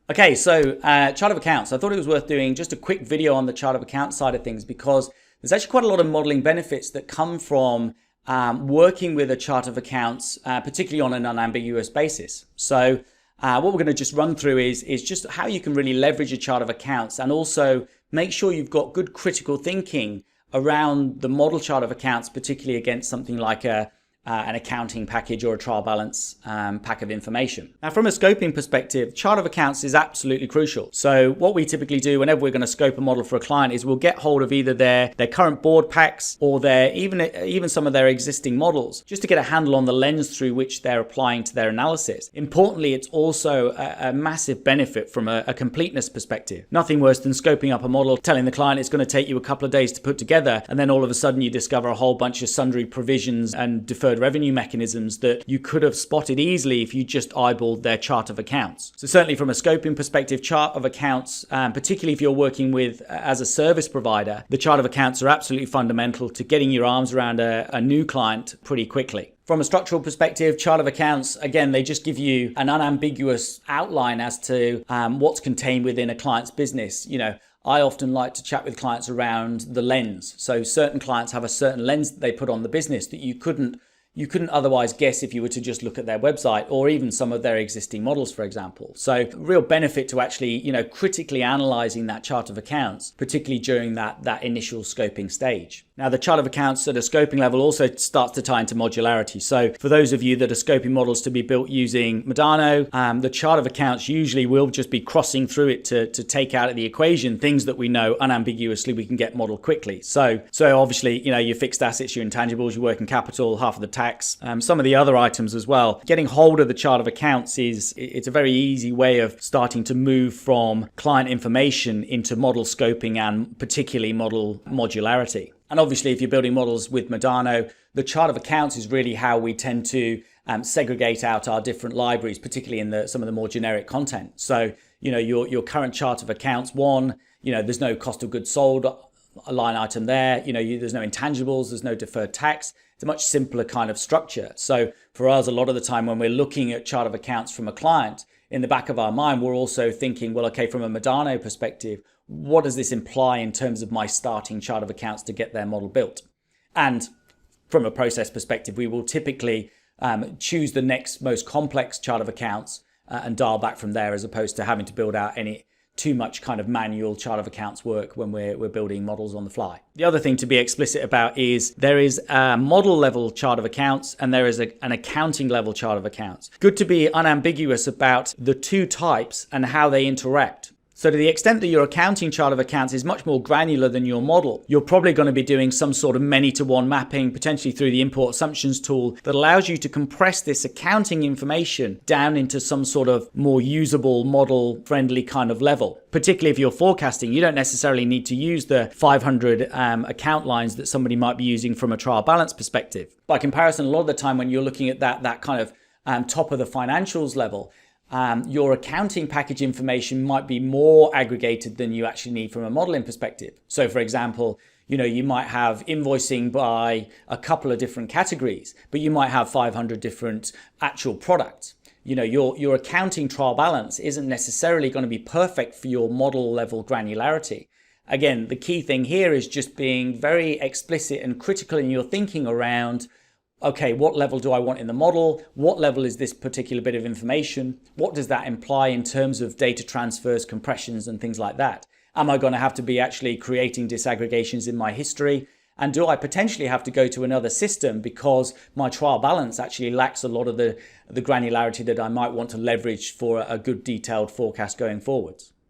Okay, so chart of accounts. I thought it was worth doing just a quick video on the chart of accounts side of things because there's actually quite a lot of modeling benefits that come from working with a chart of accounts, particularly on an unambiguous basis. So what we're going to just run through is just how you can really leverage a chart of accounts and also make sure you've got good critical thinking around the model chart of accounts, particularly against something like an accounting package or a trial balance pack of information. Now, from a scoping perspective, chart of accounts is absolutely crucial. So what we typically do whenever we're going to scope a model for a client is we'll get hold of either their current board packs or even some of their existing models, just to get a handle on the lens through which they're applying to their analysis. Importantly, it's also a massive benefit from a completeness perspective. Nothing worse than scoping up a model, telling the client it's going to take you a couple of days to put together, and then all of a sudden you discover a whole bunch of sundry provisions and deferred revenue mechanisms that you could have spotted easily if you just eyeballed their chart of accounts. So certainly from a scoping perspective, chart of accounts, particularly if you're working with as a service provider, the chart of accounts are absolutely fundamental to getting your arms around a new client pretty quickly. From a structural perspective, chart of accounts, again, they just give you an unambiguous outline as to what's contained within a client's business. I often like to chat with clients around the lens. So certain clients have a certain lens that they put on the business that you couldn't otherwise guess if you were to just look at their website or even some of their existing models, for example. So real benefit to actually, critically analyzing that chart of accounts, particularly during that initial scoping stage. Now, the chart of accounts at a scoping level also starts to tie into modularity. So for those of you that are scoping models to be built using Modano, the chart of accounts usually will just be crossing through it to take out of the equation things that we know unambiguously we can get modeled quickly. So obviously, your fixed assets, your intangibles, your working capital, half of the tax, some of the other items as well. Getting hold of the chart of accounts it's a very easy way of starting to move from client information into model scoping and particularly model modularity. And obviously, if you're building models with Modano, the chart of accounts is really how we tend to segregate out our different libraries, particularly in some of the more generic content. So, your current chart of accounts, there's no cost of goods sold a line item there. There's no intangibles, there's no deferred tax. It's a much simpler kind of structure. So for us, a lot of the time when we're looking at chart of accounts from a client, in the back of our mind, we're also thinking, well, okay, from a Modano perspective, what does this imply in terms of my starting chart of accounts to get their model built? And from a process perspective, we will typically choose the next most complex chart of accounts and dial back from there, as opposed to having to build out any too much kind of manual chart of accounts work when we're building models on the fly. The other thing to be explicit about is there is a model level chart of accounts and there is an accounting level chart of accounts. Good to be unambiguous about the two types and how they interact. So to the extent that your accounting chart of accounts is much more granular than your model, you're probably going to be doing some sort of many-to-one mapping, potentially through the import assumptions tool that allows you to compress this accounting information down into some sort of more usable, model-friendly kind of level. Particularly if you're forecasting, you don't necessarily need to use the 500 account lines that somebody might be using from a trial balance perspective. By comparison, a lot of the time when you're looking at that kind of top of the financials level, your accounting package information might be more aggregated than you actually need from a modeling perspective. So for example, you might have invoicing by a couple of different categories, but you might have 500 different actual products. Your accounting trial balance isn't necessarily going to be perfect for your model level granularity. Again, the key thing here is just being very explicit and critical in your thinking around, okay, what level do I want in the model? What level is this particular bit of information? What does that imply in terms of data transfers, compressions, and things like that? Am I going to have to be actually creating disaggregations in my history? And do I potentially have to go to another system because my trial balance actually lacks a lot of the granularity that I might want to leverage for a good detailed forecast going forwards?